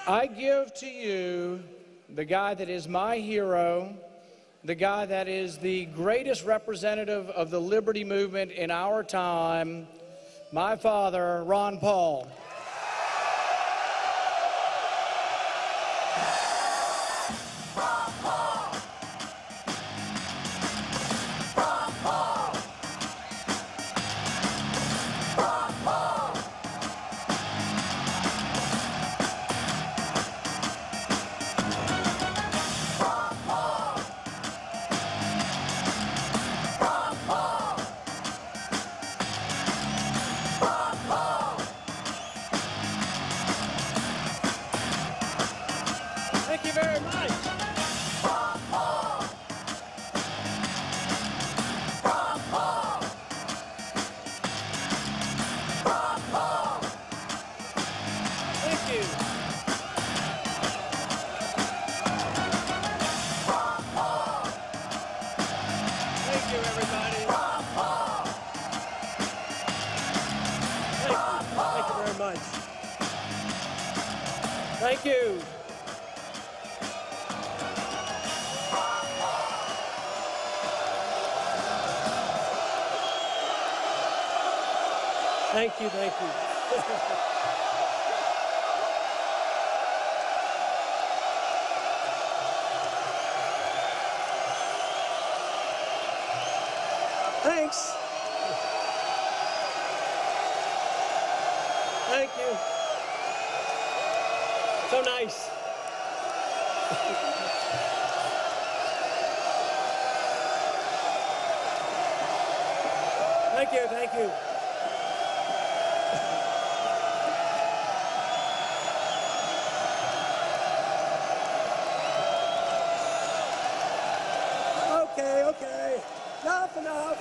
I give to you the guy that is my hero, the guy that is the greatest representative of the liberty movement in our time, my father, Ron Paul. Thank you very much. Thank you. Thank you, everybody. Thank you very much. Thank you. Thank you, thank you. Thanks. Thank you. So nice. Thank you, thank you. Okay, enough.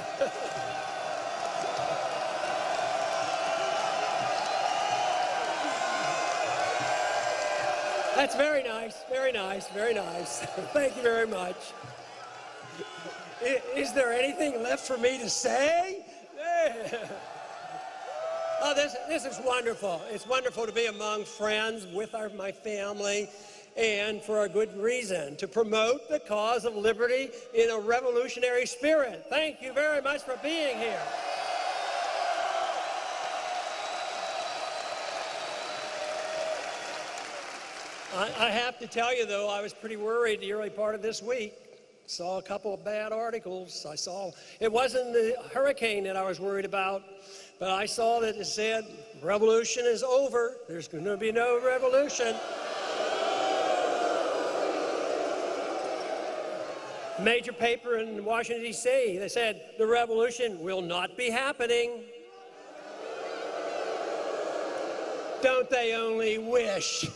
That's very nice, very nice, very nice. Thank you very much. Is there anything left for me to say? Oh, this is wonderful. It's wonderful to be among friends with my family, and for a good reason, to promote the cause of liberty in a revolutionary spirit. Thank you very much for being here. I have to tell you, though, I was pretty worried the early part of this week. Saw a couple of bad articles. It wasn't the hurricane that I was worried about, but I saw that it said, revolution is over. There's going to be no revolution. Major paper in Washington, D.C., they said the revolution will not be happening. Don't they only wish?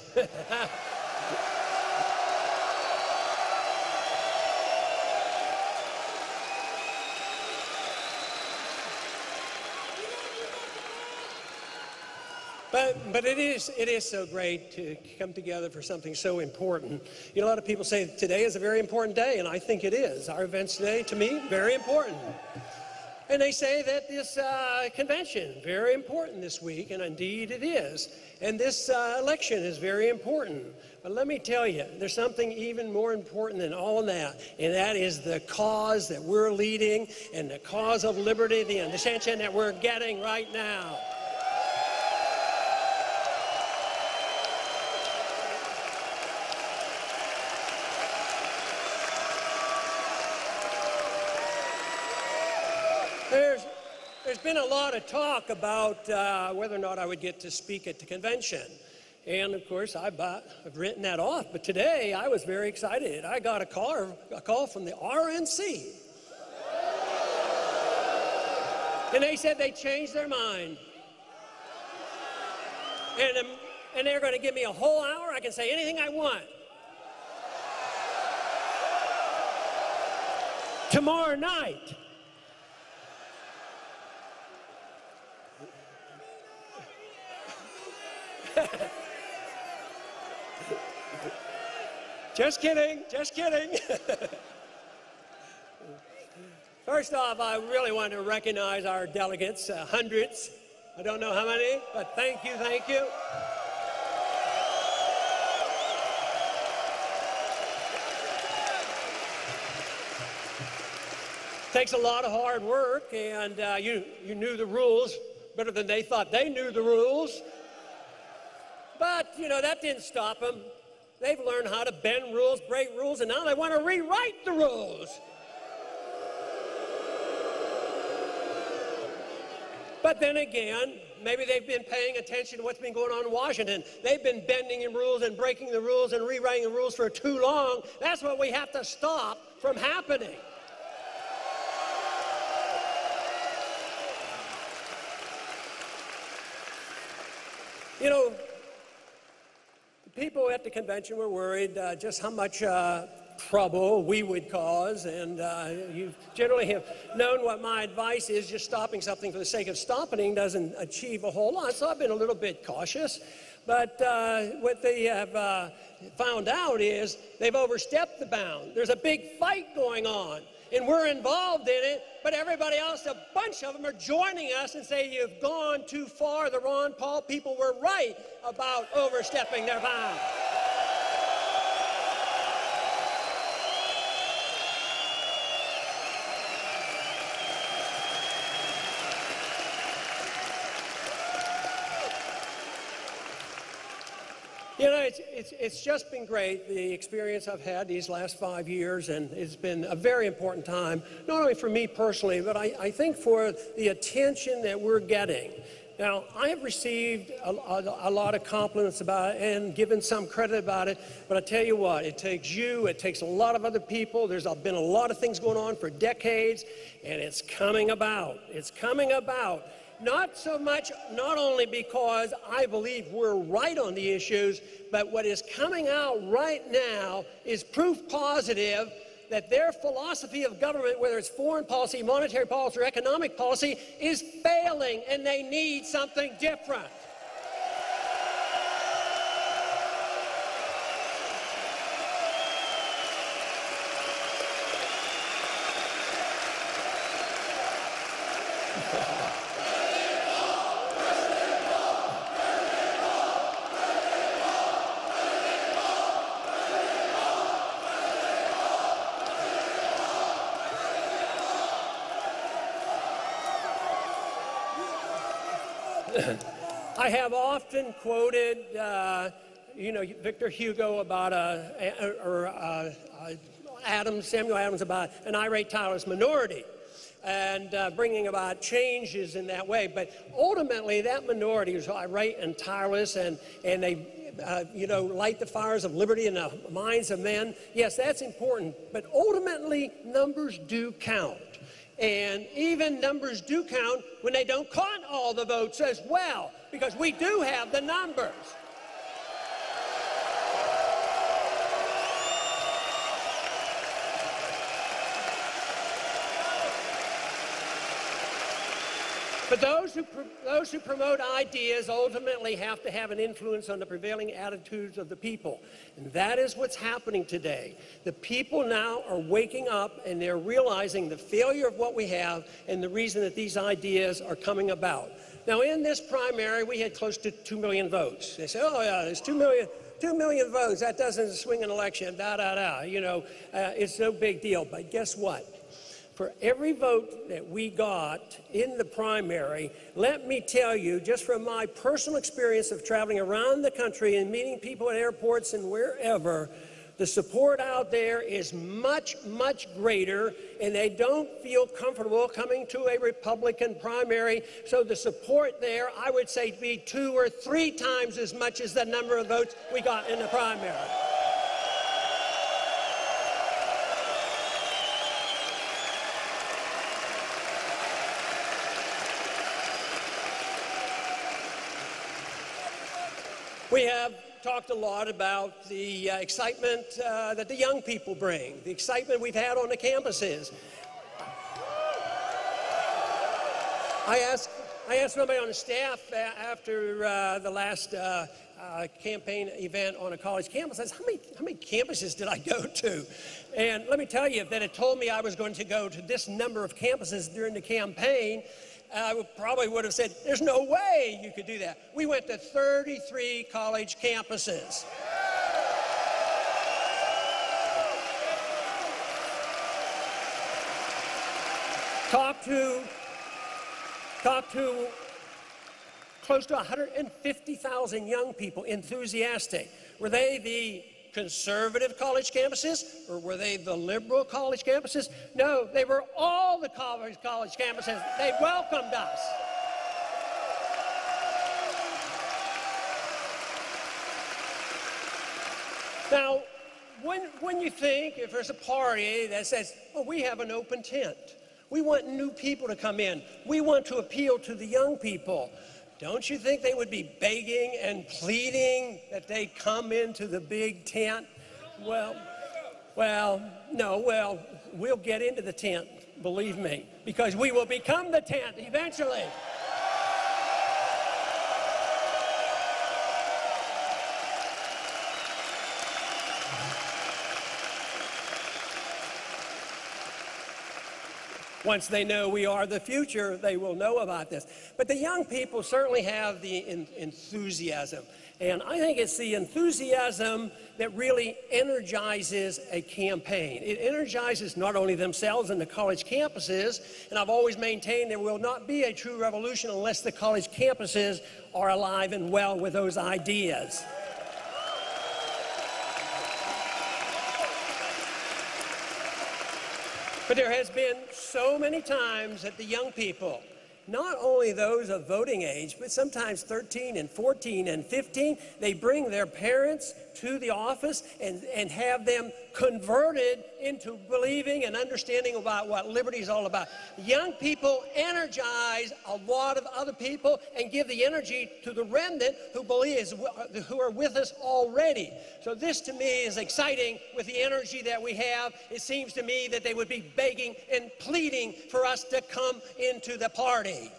But it is so great to come together for something so important. You know, a lot of people say today is a very important day, and I think it is. Our events today, to me, very important. And they say that this convention, very important this week, and indeed it is. And this election is very important. But let me tell you, there's something even more important than all of that, and that is the cause that we're leading and the cause of liberty, the ascension that we're getting right now. There's been a lot of talk about whether or not I would get to speak at the convention. And of course, I've written that off. But today, I was very excited. I got a call from the RNC. And they said they changed their mind. And they're going to give me a whole hour. I can say anything I want. Tomorrow night. Just kidding, just kidding. First off, I really want to recognize our delegates, hundreds. I don't know how many, but thank you, thank you. Takes a lot of hard work, and you knew the rules better than they thought they knew the rules. But, you know, that didn't stop them. They've learned how to bend rules, break rules, and now they want to rewrite the rules. But then again, maybe they've been paying attention to what's been going on in Washington. They've been bending the rules and breaking the rules and rewriting the rules for too long. That's what we have to stop from happening. You know, people at the convention were worried just how much trouble we would cause, and you generally have known what my advice is. Just stopping something for the sake of stopping doesn't achieve a whole lot, so I've been a little bit cautious. But what they have found out is they've overstepped the bound. There's a big fight going on, and we're involved in it, but everybody else, a bunch of them are joining us and say, you've gone too far. The Ron Paul people were right about overstepping their bound. You know, it's just been great, the experience I've had these last 5 years, and it's been a very important time, not only for me personally, but I think for the attention that we're getting. Now, I have received a lot of compliments about it and given some credit about it, but I tell you what, it takes you, it takes a lot of other people. There's been a lot of things going on for decades, and it's coming about. It's coming about. Not so much, not only because I believe we're right on the issues, but what is coming out right now is proof positive that their philosophy of government, whether it's foreign policy, monetary policy, or economic policy, is failing, and they need something different. I have often quoted, you know, Victor Hugo about Samuel Adams about an irate, tireless minority, and bringing about changes in that way. But ultimately, that minority is irate and tireless, and they, you know, light the fires of liberty in the minds of men. Yes, that's important, but ultimately, numbers do count. And even numbers do count when they don't count all the votes as well, because we do have the numbers. But those who promote ideas ultimately have to have an influence on the prevailing attitudes of the people. And that is what's happening today. The people now are waking up, and they're realizing the failure of what we have and the reason that these ideas are coming about. Now, in this primary, we had close to 2 million votes. They say, oh, yeah, there's 2 million votes. That doesn't swing an election, You know, it's no big deal. But guess what? For every vote that we got in the primary, let me tell you, just from my personal experience of traveling around the country and meeting people at airports and wherever, the support out there is much, much greater, and they don't feel comfortable coming to a Republican primary. So the support there, I would say, to be 2 or 3 times as much as the number of votes we got in the primary. We have talked a lot about the excitement that the young people bring, the excitement we've had on the campuses. I asked somebody on the staff after the last campaign event on a college campus, I said, how many campuses did I go to? And let me tell you, if they had told me I was going to go to this number of campuses during the campaign, I probably would have said, there's no way you could do that. We went to 33 college campuses. talked to close to 150,000 young people, enthusiastic. Were they the conservative college campuses, or were they the liberal college campuses? No, they were all the college campuses. They welcomed us. Now, when you think, if there's a party that says, oh, we have an open tent, we want new people to come in, we want to appeal to the young people, don't you think they would be begging and pleading that they come into the big tent? Well, no, we'll get into the tent, believe me, because we will become the tent eventually. Once they know we are the future, they will know about this. But the young people certainly have the enthusiasm. And I think it's the enthusiasm that really energizes a campaign. It energizes not only themselves and the college campuses, and I've always maintained there will not be a true revolution unless the college campuses are alive and well with those ideas. But there has been so many times that the young people, not only those of voting age, but sometimes 13 and 14 and 15, they bring their parents to the office and have them converted into believing and understanding about what liberty is all about. Young people energize a lot of other people and give the energy to the remnant who are with us already. So this to me is exciting with the energy that we have. It seems to me that they would be begging and pleading for us to come into the party.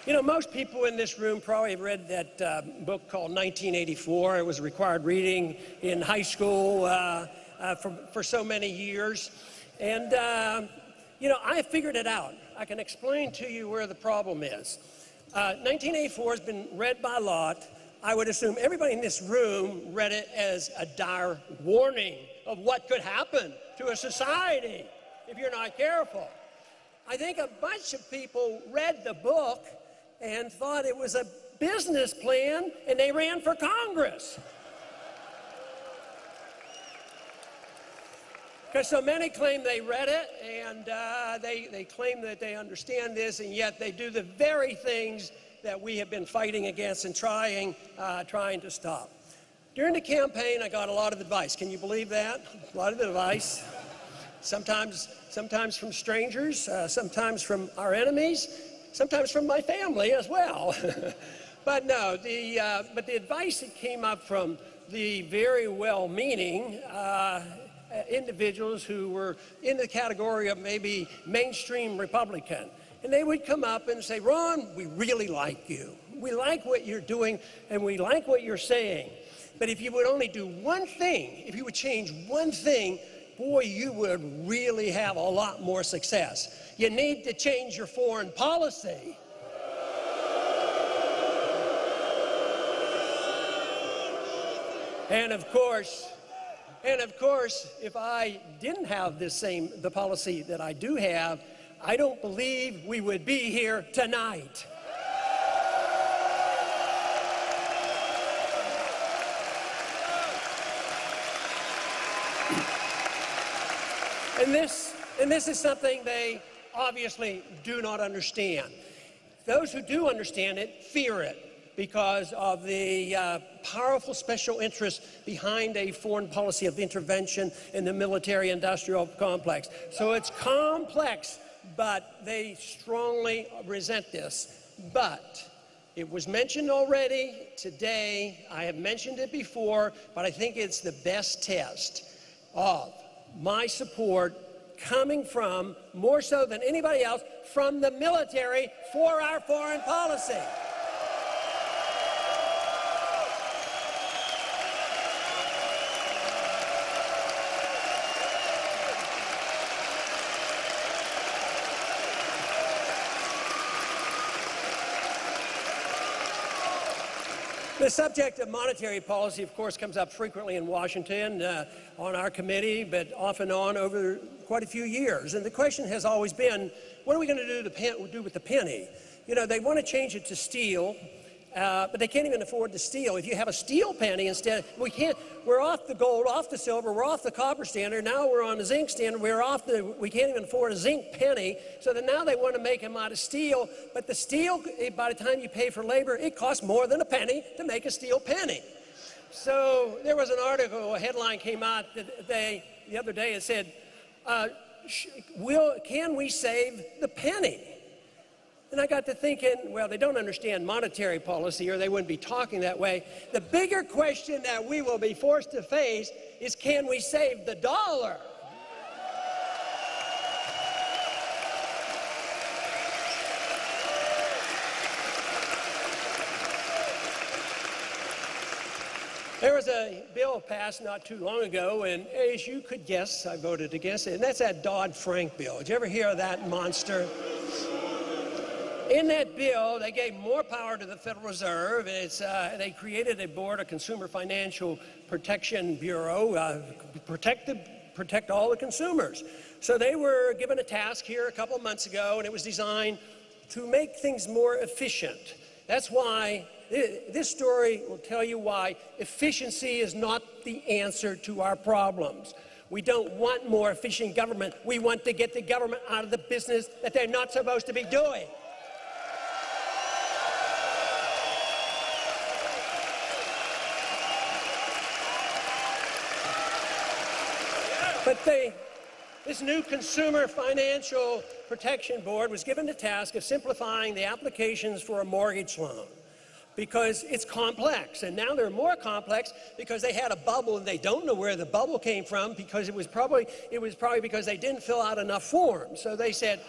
You know, most people in this room probably have read that book called 1984. It was required reading in high school for so many years. And, you know, I figured it out. I can explain to you where the problem is. 1984 has been read by a lot. I would assume everybody in this room read it as a dire warning of what could happen to a society if you're not careful. I think a bunch of people read the book and thought it was a business plan, and they ran for Congress. Because so many claim they read it, and they claim that they understand this, and yet they do the very things that we have been fighting against and trying to stop. During the campaign, I got a lot of advice. Can you believe that? A lot of advice. Sometimes from strangers, sometimes from our enemies, sometimes from my family as well. But no, but the advice that came up from the very well-meaning individuals who were in the category of maybe mainstream Republican. And they would come up and say, Ron, we really like you. We like what you're doing, and we like what you're saying. But if you would only do one thing, if you would change one thing, boy, you would really have a lot more success. You need to change your foreign policy. And of course, if I didn't have the policy that I do have, I don't believe we would be here tonight. And this is something they obviously do not understand. Those who do understand it fear it because of the powerful special interests behind a foreign policy of intervention in the military-industrial complex. So it's complex, but they strongly resent this. But it was mentioned already today. I have mentioned it before, but I think it's the best test of my support coming from, more so than anybody else, from the military for our foreign policy. The subject of monetary policy, of course, comes up frequently in Washington on our committee, but off and on over quite a few years. And the question has always been, what are we going to do with the penny? You know, they want to change it to steel, but they can't even afford the steel. If you have a steel penny instead, we're off the gold, off the silver, we're off the copper standard, now we're on the zinc standard, we can't even afford a zinc penny, so that now they want to make them out of steel, but the steel, by the time you pay for labor, it costs more than a penny to make a steel penny. So there was an article, a headline came out the other day and said, can we save the penny? And I got to thinking, well, they don't understand monetary policy or they wouldn't be talking that way. The bigger question that we will be forced to face is, can we save the dollar? There was a bill passed not too long ago, and as you could guess, I voted against it, and that's that Dodd-Frank bill. Did you ever hear of that monster? In that bill, they gave more power to the Federal Reserve. They created a board, a Consumer Financial Protection Bureau, protect all the consumers. So they were given a task here a couple of months ago, and it was designed to make things more efficient. That's why this story will tell you why efficiency is not the answer to our problems. We don't want more efficient government. We want to get the government out of the business that they're not supposed to be doing. But this new Consumer Financial Protection Board was given the task of simplifying the applications for a mortgage loan because it's complex. And now they're more complex because they had a bubble and they don't know where the bubble came from because it was probably because they didn't fill out enough forms. So they said,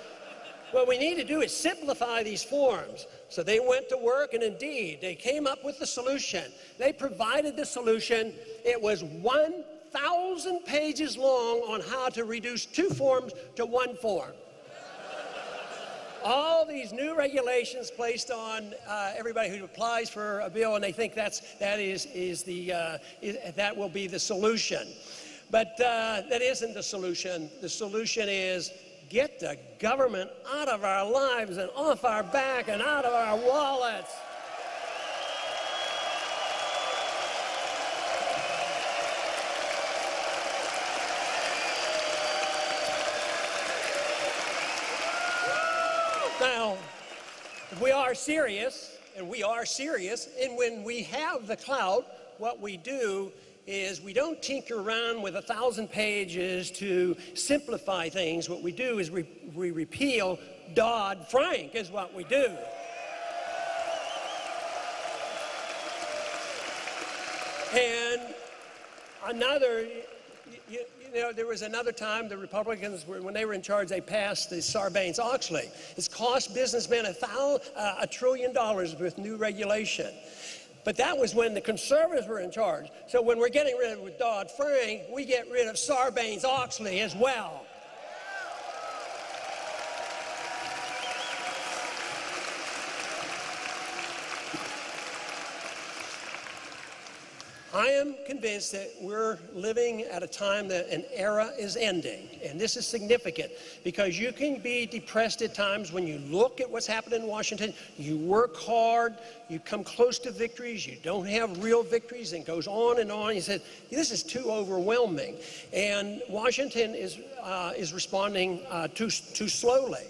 what we need to do is simplify these forms. So they went to work, and indeed, they came up with the solution. They provided the solution. It was 1,000 pages long on how to reduce 2 forms to 1 form. All these new regulations placed on everybody who applies for a bill, and they think that will be the solution. But that isn't the solution. The solution is get the government out of our lives and off our back and out of our wallets. Now, if we are serious, and when we have the clout, what we do is we don't tinker around with 1,000 pages to simplify things. What we do is we repeal Dodd-Frank is what we do. And another, you know, there was another time the Republicans, when they were in charge, they passed the Sarbanes-Oxley. It's cost businessmen $1 trillion with new regulation. But that was when the conservatives were in charge. So when we're getting rid of Dodd-Frank, we get rid of Sarbanes-Oxley as well. I am convinced that we're living at a time that an era is ending, and this is significant because you can be depressed at times when you look at what's happened in Washington. You work hard, you come close to victories, you don't have real victories, and it goes on and on. You said, this is too overwhelming, and Washington is responding too slowly.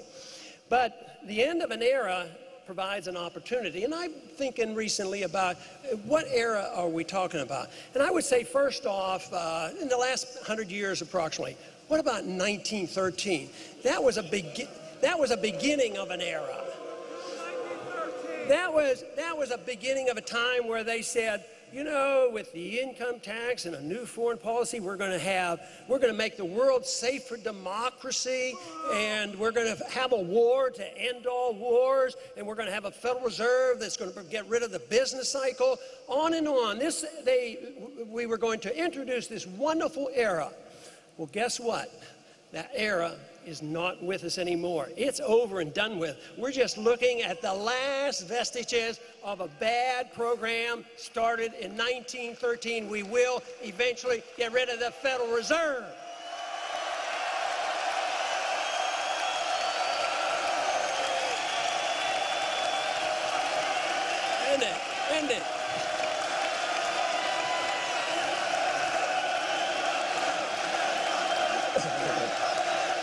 But the end of an era provides an opportunity. And I'm thinking recently about what era are we talking about? And I would say first off, in the last 100 years approximately, what about 1913? That was a beginning of an era. That was a beginning of a time where they said, you know, with the income tax and a new foreign policy, we're going to make the world safe for democracy, and we're going to have a war to end all wars, and we're going to have a Federal Reserve that's going to get rid of the business cycle, on and on. We were going to introduce this wonderful era. Well, guess what? That era is not with us anymore. It's over and done with. We're just looking at the last vestiges of a bad program started in 1913. We will eventually get rid of the Federal Reserve. End it.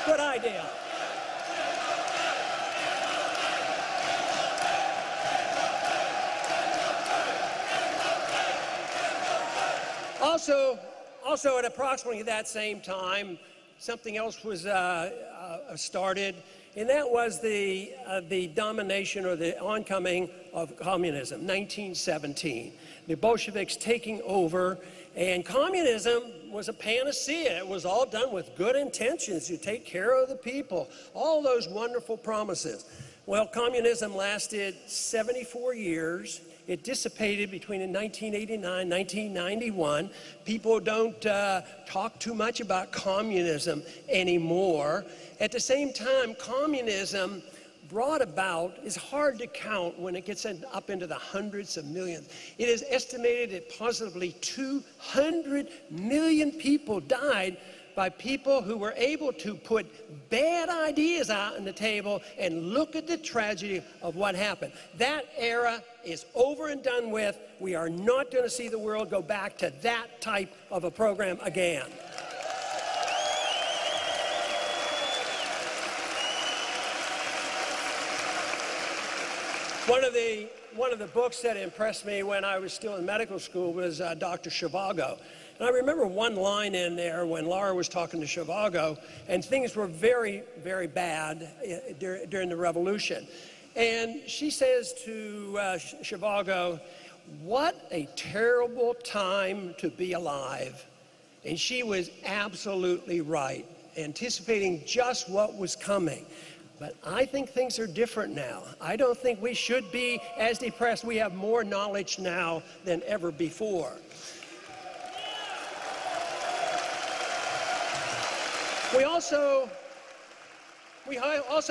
Good idea. Also at approximately that same time, something else was started, and that was the domination or the oncoming of communism, 1917. The Bolsheviks taking over, and communism was a panacea. It was all done with good intentions. You take care of the people, all those wonderful promises. Well, communism lasted 74 years. It dissipated between 1989 and 1991. People don't talk too much about communism anymore. At the same time, communism brought about is hard to count when it gets up into the hundreds of millions. It is estimated that positively 200 million people died by people who were able to put bad ideas out on the table and look at the tragedy of what happened. That era is over and done with. We are not going to see the world go back to that type of a program again. One of the books that impressed me when I was still in medical school was Dr. Zhivago. And I remember one line in there when Laura was talking to Zhivago, and things were very, very bad during the revolution. And she says to Zhivago, "What a terrible time to be alive." And she was absolutely right, anticipating just what was coming. But I think things are different now. I don't think we should be as depressed. We have more knowledge now than ever before. We also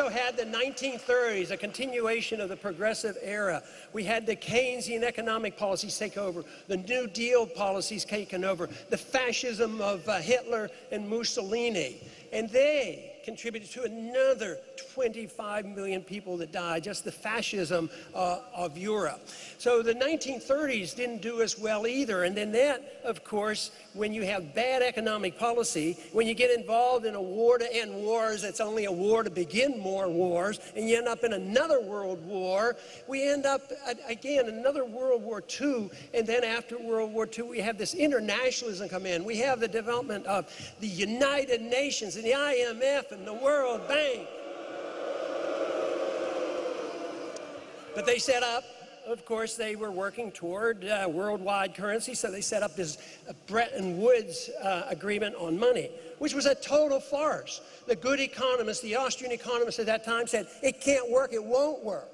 had the 1930s, a continuation of the progressive era. We had the Keynesian economic policies take over, the New Deal policies taken over, the fascism of Hitler and Mussolini. And they contributed to another 25 million people that died, just the fascism of Europe. So the 1930s didn't do us well either. And then that, of course, when you have bad economic policy, when you get involved in a war to end wars, it's only a war to begin more wars, and you end up in another world war, we end up, again, another World War II, and then after World War II, we have this internationalism come in. We have the development of the United Nations and the IMF and the World Bank. But they set up, of course, they were working toward worldwide currency, so they set up this Bretton Woods agreement on money, which was a total farce. The good economists, the Austrian economists at that time said, it can't work, it won't work.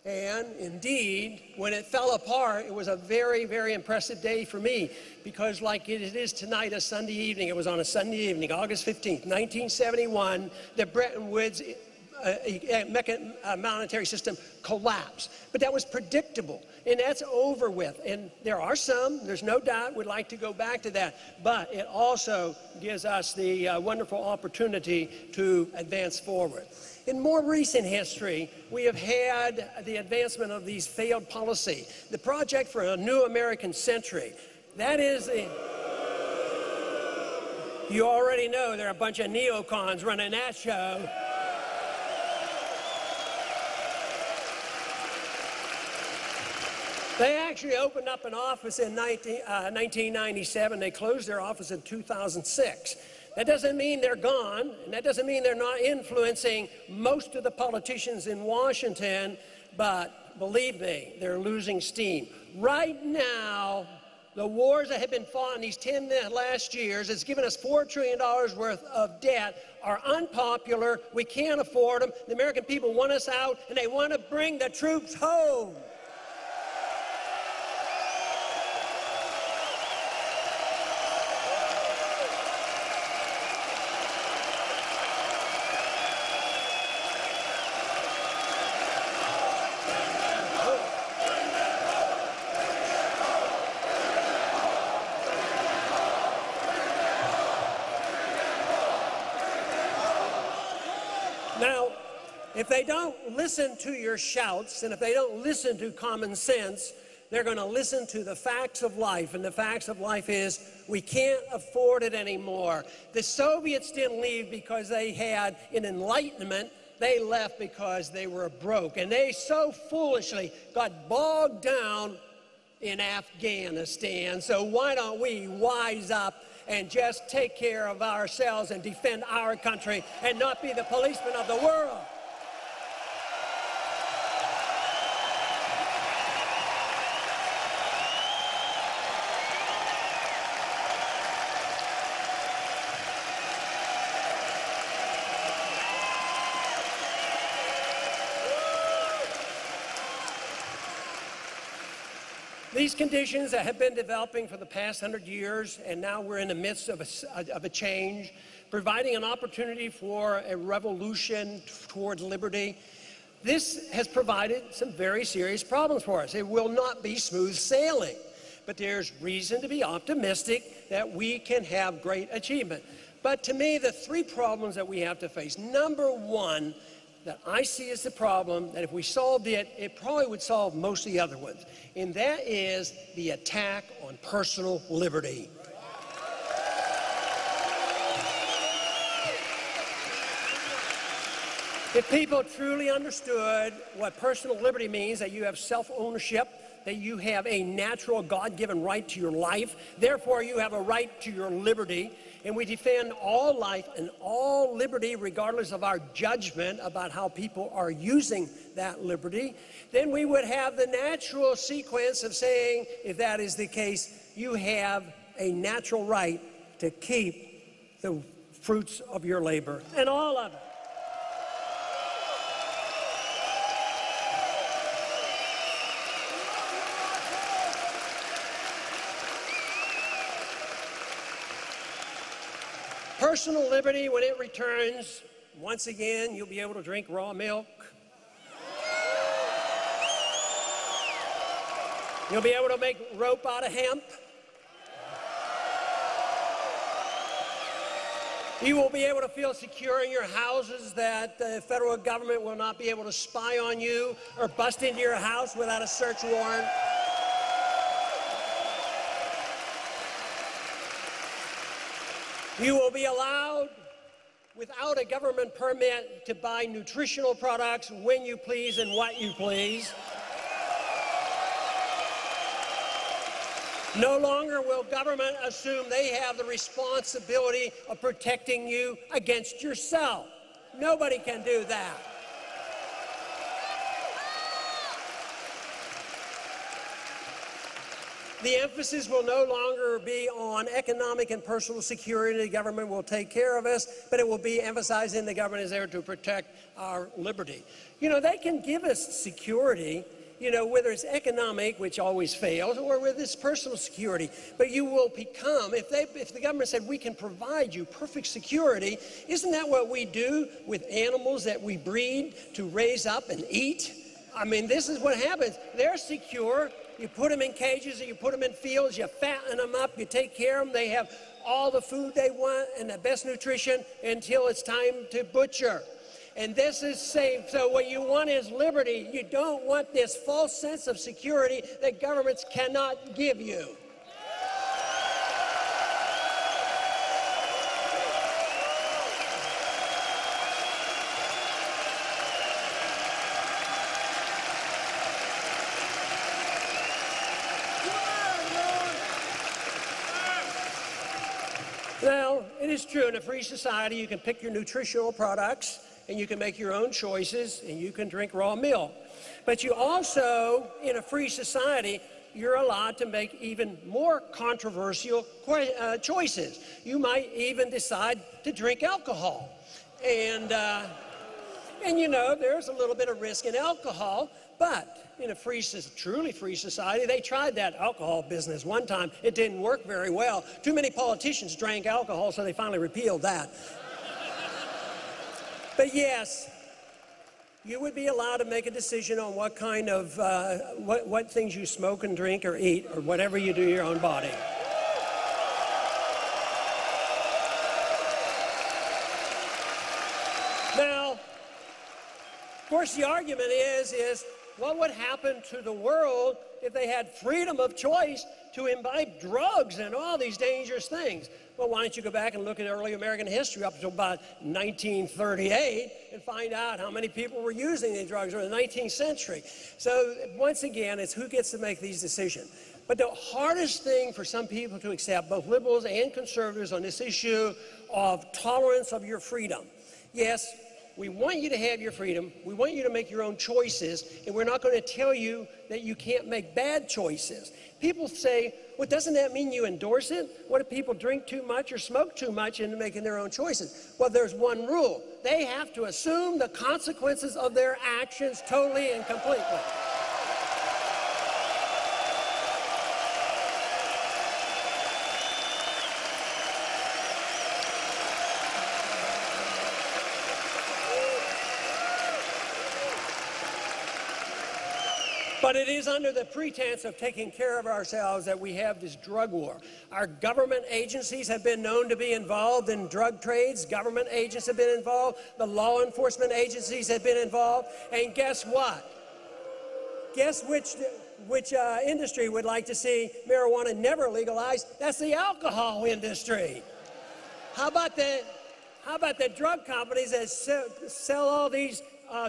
And indeed, when it fell apart, it was a very, very impressive day for me, because like it is tonight, a Sunday evening, it was on a Sunday evening, August 15th, 1971, the Bretton Woods monetary system collapsed. But that was predictable, and that's over with. And there are some, there's no doubt, would like to go back to that. But it also gives us the wonderful opportunity to advance forward. In more recent history, we have had the advancement of these failed policy. The Project for a New American Century. That is you already know there are a bunch of neocons running that show. They actually opened up an office in 1997. They closed their office in 2006. That doesn't mean they're gone, and that doesn't mean they're not influencing most of the politicians in Washington, but believe me, they're losing steam. Right now, the wars that have been fought in these 10 last years has given us $4 trillion worth of debt, are unpopular, we can't afford them, the American people want us out, and they want to bring the troops home. If they don't listen to your shouts, and if they don't listen to common sense, they're going to listen to the facts of life. And the facts of life is we can't afford it anymore. The Soviets didn't leave because they had an enlightenment. They left because they were broke. And they so foolishly got bogged down in Afghanistan. So why don't we wise up and just take care of ourselves and defend our country and not be the policemen of the world? These conditions that have been developing for the past 100 years, and now we're in the midst of a change, providing an opportunity for a revolution toward liberty. This has provided some very serious problems for us. It will not be smooth sailing, but there's reason to be optimistic that we can have great achievement. But to me, the three problems that we have to face, number one, that I see as the problem, that if we solved it, it probably would solve most of the other ones. And that is the attack on personal liberty. If people truly understood what personal liberty means, that you have self-ownership, that you have a natural God-given right to your life, therefore you have a right to your liberty, and we defend all life and all liberty regardless of our judgment about how people are using that liberty, then we would have the natural sequence of saying, if that is the case, you have a natural right to keep the fruits of your labor, and all of it. Personal liberty, when it returns, once again, you'll be able to drink raw milk. You'll be able to make rope out of hemp. You will be able to feel secure in your houses, that the federal government will not be able to spy on you or bust into your house without a search warrant. You will be allowed, without a government permit, to buy nutritional products when you please and what you please. No longer will government assume they have the responsibility of protecting you against yourself. Nobody can do that. The emphasis will no longer be on economic and personal security. The government will take care of us, but it will be emphasizing the government is there to protect our liberty. You know, they can give us security, you know, whether it's economic, which always fails, or whether it's personal security. But you will become, if the government said we can provide you perfect security, isn't that what we do with animals that we breed to raise up and eat? I mean, this is what happens. They're secure. You put them in cages, or you put them in fields, you fatten them up, you take care of them. They have all the food they want and the best nutrition until it's time to butcher. And this is safe. So what you want is liberty. You don't want this false sense of security that governments cannot give you. Now, it is true, in a free society, you can pick your nutritional products, and you can make your own choices, and you can drink raw milk. But you also, in a free society, you're allowed to make even more controversial choices. You might even decide to drink alcohol. And you know, there's a little bit of risk in alcohol, but in a truly free society, they tried that alcohol business one time. It didn't work very well. Too many politicians drank alcohol, so they finally repealed that. But yes, you would be allowed to make a decision on what kind of, what things you smoke and drink or eat or whatever you do to your own body. Now, course, the argument is what would happen to the world if they had freedom of choice to imbibe drugs and all these dangerous things? Well, why don't you go back and look at early American history up until about 1938 and find out how many people were using these drugs in the 19th century. So once again, it's who gets to make these decisions. But the hardest thing for some people to accept, both liberals and conservatives, on this issue of tolerance of your freedom. Yes, we want you to have your freedom, we want you to make your own choices, and we're not going to tell you that you can't make bad choices. People say, well, doesn't that mean you endorse it? What if people drink too much or smoke too much into making their own choices? Well, there's one rule. They have to assume the consequences of their actions totally and completely. But it is under the pretense of taking care of ourselves that we have this drug war. Our government agencies have been known to be involved in drug trades. Government agents have been involved. The law enforcement agencies have been involved. And guess what? Guess which industry would like to see marijuana never legalized? That's the alcohol industry. How about the drug companies that sell all these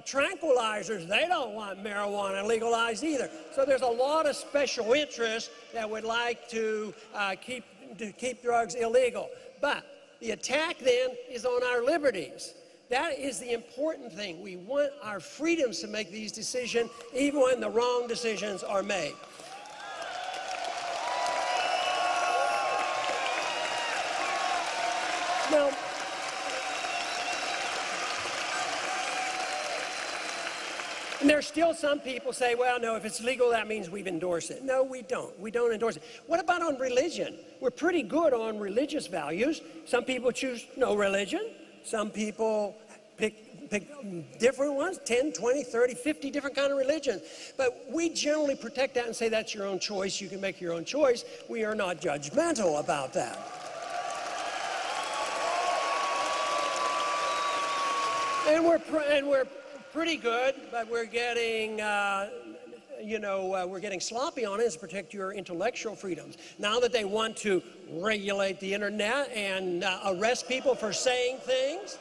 tranquilizers? They don't want marijuana legalized either. So there's a lot of special interests that would like to keep drugs illegal. But the attack then is on our liberties. That is the important thing. We want our freedoms to make these decisions even when the wrong decisions are made. Now, and there's still some people say, well, no, if it's legal, that means we've endorsed it. No, we don't. We don't endorse it. What about on religion? We're pretty good on religious values. Some people choose no religion. Some people pick different ones, 10, 20, 30, 50 different kind of religions. But we generally protect that and say that's your own choice. You can make your own choice. We are not judgmental about that. And we're pretty good, but we're getting, we're getting sloppy on it to protect your intellectual freedoms. Now that they want to regulate the internet and arrest people for saying things,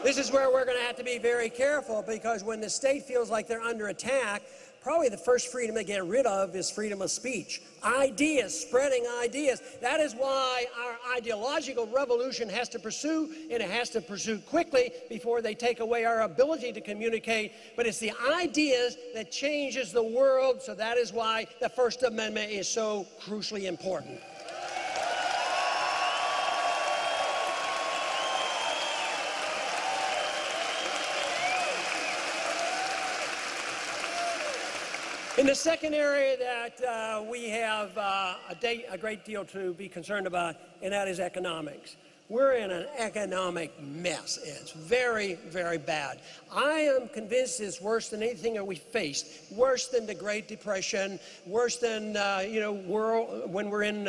this is where we're going to have to be very careful, because when the state feels like they're under attack, probably the first freedom they get rid of is freedom of speech. Ideas, spreading ideas. That is why our ideological revolution has to pursue, and it has to pursue quickly before they take away our ability to communicate. But it's the ideas that changes the world, so that is why the First Amendment is so crucially important. In the second area that we have a great deal to be concerned about, and that is economics. We're in an economic mess. It's very, very bad. I am convinced it's worse than anything that we faced, worse than the Great Depression, worse than, when we're in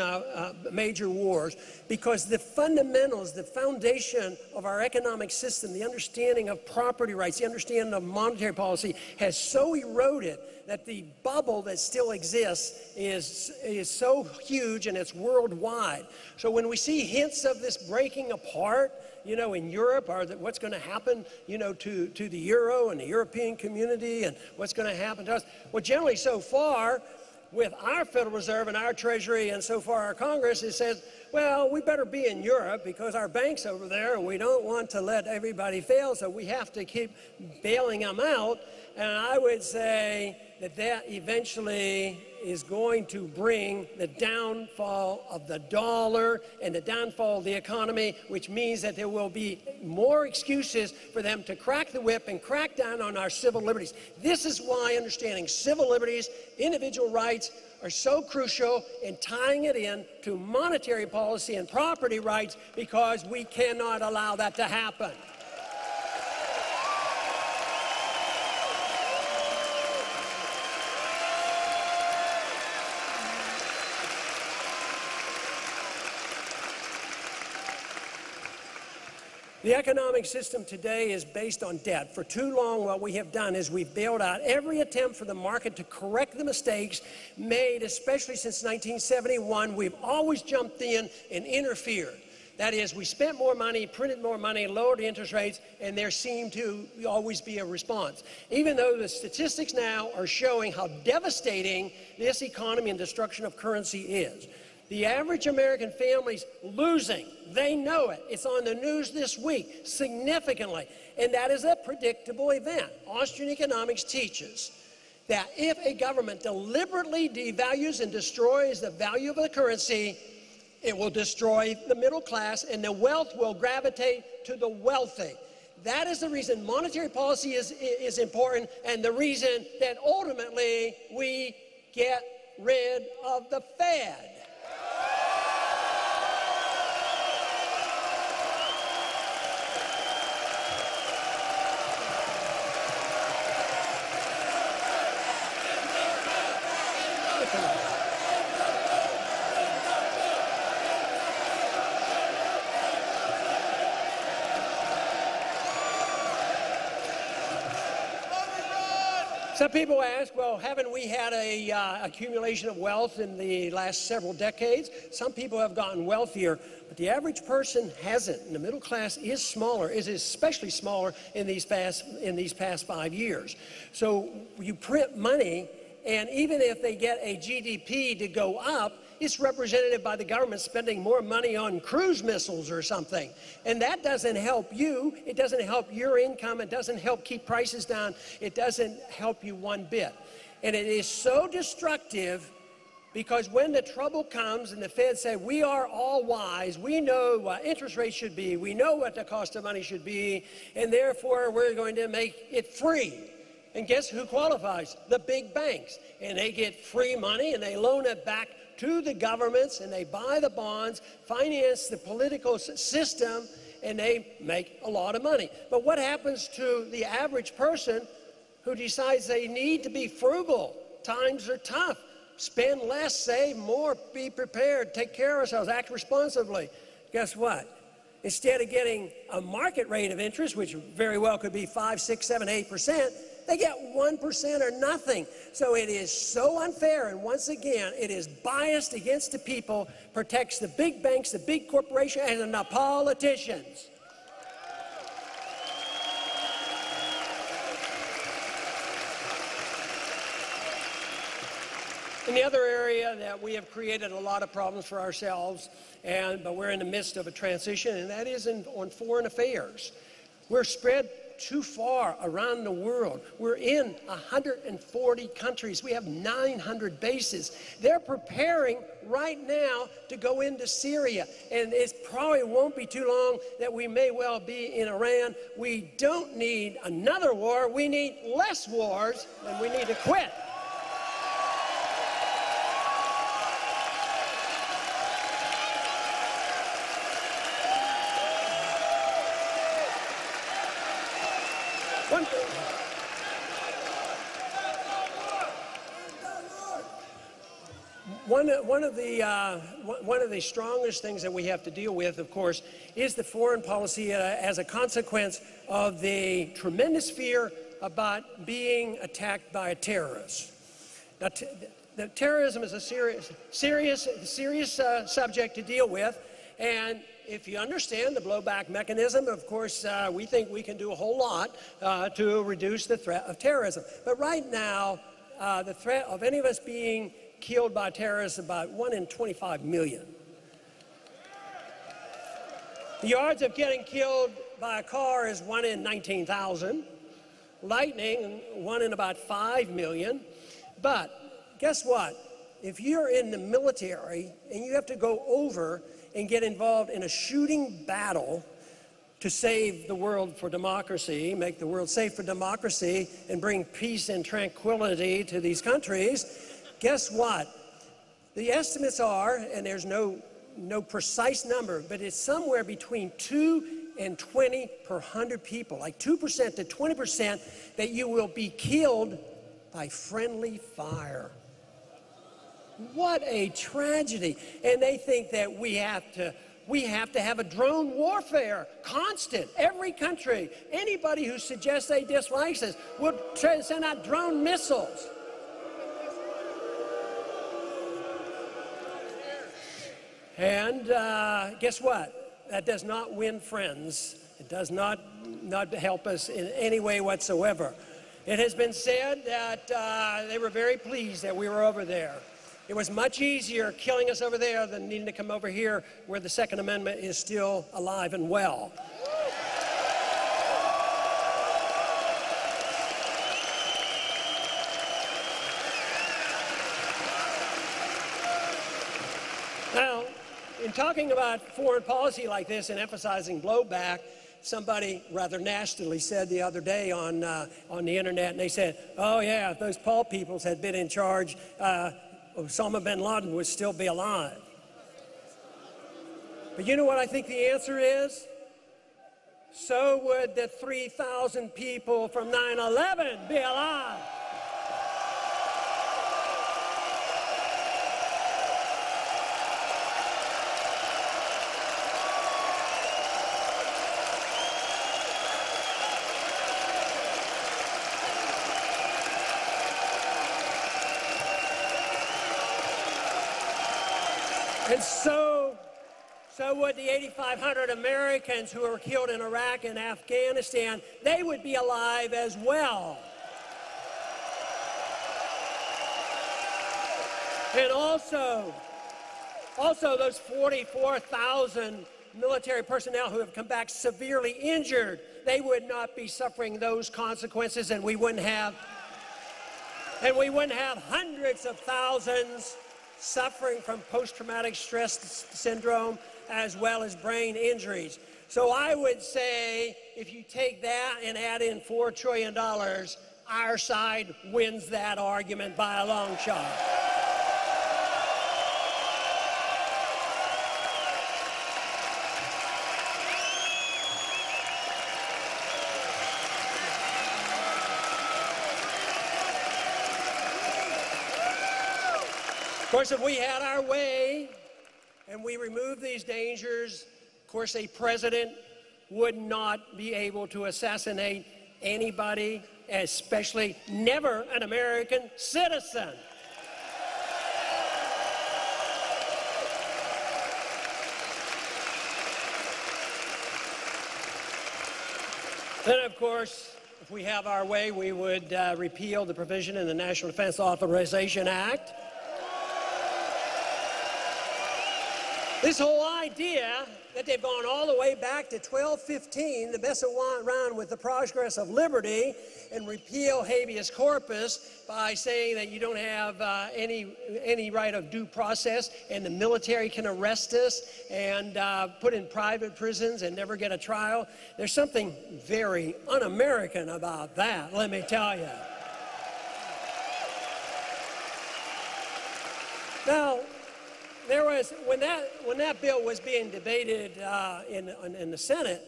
major wars, because the fundamentals, the foundation of our economic system, the understanding of property rights, the understanding of monetary policy has so eroded that the bubble that still exists is so huge, and it's worldwide. So when we see hints of this breaking apart, in Europe, or what's going to happen, to the euro and the European community, and what's going to happen to us, well, generally so far, with our Federal Reserve and our Treasury, and so far our Congress, it says, well, we better be in Europe because our bank's over there, and we don't want to let everybody fail, so we have to keep bailing them out. And I would say that eventually is going to bring the downfall of the dollar and the downfall of the economy, which means that there will be more excuses for them to crack the whip and crack down on our civil liberties. This is why understanding civil liberties, individual rights, are so crucial in tying it in to monetary policy and property rights, because we cannot allow that to happen. The economic system today is based on debt. For too long, what we have done is we've bailed out every attempt for the market to correct the mistakes made, especially since 1971. We've always jumped in and interfered. That is, we spent more money, printed more money, lowered the interest rates, and there seemed to always be a response. Even though the statistics now are showing how devastating this economy and destruction of currency is. The average American family's losing. They know it. It's on the news this week, significantly. And that is a predictable event. Austrian economics teaches that if a government deliberately devalues and destroys the value of the currency, it will destroy the middle class and the wealth will gravitate to the wealthy. That is the reason monetary policy is important, and the reason that ultimately we get rid of the Fed. Some people ask, well, haven't we had a accumulation of wealth in the last several decades? Some people have gotten wealthier, but the average person hasn't. And the middle class is smaller, is especially smaller in these past 5 years. So you print money, and even if they get a GDP to go up, it's represented by the government spending more money on cruise missiles or something. And that doesn't help you. It doesn't help your income. It doesn't help keep prices down. It doesn't help you one bit. And it is so destructive because when the trouble comes and the Fed say, we are all wise, we know what interest rates should be, we know what the cost of money should be, and therefore we're going to make it free. And guess who qualifies? The big banks. And they get free money and they loan it back to the governments, and they buy the bonds, finance the political system, and they make a lot of money. But what happens to the average person who decides they need to be frugal? Times are tough. Spend less, save more, be prepared, take care of ourselves, act responsibly. Guess what? Instead of getting a market rate of interest, which very well could be 5, 6, 7, 8%, they get 1% or nothing. So it is so unfair, and once again, it is biased against the people, protects the big banks, the big corporations, and the politicians. In the other area that we have created a lot of problems for ourselves, but we're in the midst of a transition, and that is on foreign affairs. We're spread too far around the world. We're in 140 countries. We have 900 bases. They're preparing right now to go into Syria, and it probably won't be too long that we may well be in Iran. We don't need another war. We need less wars, and we need to quit. One of the strongest things that we have to deal with, of course, is the foreign policy as a consequence of the tremendous fear about being attacked by a terrorist. Now, terrorism is a serious subject to deal with, and if you understand the blowback mechanism, of course, we think we can do a whole lot to reduce the threat of terrorism. But right now, the threat of any of us being killed by terrorists is about 1 in 25 million. The odds of getting killed by a car is 1 in 19,000. Lightning, 1 in about 5 million. But guess what? If you're in the military and you have to go over and get involved in a shooting battle to save the world for democracy, make the world safe for democracy, and bring peace and tranquility to these countries, guess what? The estimates are, and there's no precise number, but it's somewhere between 2 and 20 per 100 people, like 2% to 20% that you will be killed by friendly fire. What a tragedy. And they think that we have to We have to have a drone warfare, constant. Every country, anybody who suggests they dislike us would try to send out drone missiles. And guess what? That does not win friends. It does not help us in any way whatsoever. It has been said that they were very pleased that we were over there. It was much easier killing us over there than needing to come over here where the Second Amendment is still alive and well. Now, in talking about foreign policy like this and emphasizing blowback, somebody rather nastily said the other day on the internet, and they said, oh yeah, if those Paul peoples had been in charge, Osama bin Laden would still be alive. But you know what I think the answer is? So would the 3,000 people from 9/11 be alive. And so would the 8,500 Americans who were killed in Iraq and Afghanistan. They would be alive as well. And also those 44,000 military personnel who have come back severely injured, they would not be suffering those consequences, and we wouldn't have hundreds of thousands suffering from post-traumatic stress syndrome as well as brain injuries. So I would say if you take that and add in $4 trillion, our side wins that argument by a long shot. Of course, if we had our way and we removed these dangers, of course, a president would not be able to assassinate anybody, especially never an American citizen. Then, of course, if we have our way, we would repeal the provision in the National Defense Authorization Act. This whole idea that they've gone all the way back to 1215 to mess around with the progress of liberty and repeal habeas corpus by saying that you don't have any right of due process and the military can arrest us and put in private prisons and never get a trial. There's something very un-American about that, let me tell you. Now, there was, when that bill was being debated in the Senate,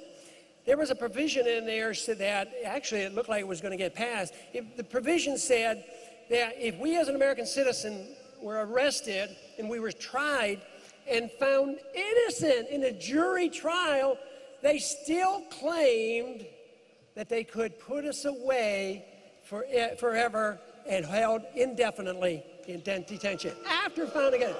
there was a provision in there so that actually it looked like it was going to get passed. The provision said that if we as an American citizen were arrested and we were tried and found innocent in a jury trial, they still claimed that they could put us away forever and held indefinitely in detention after found again.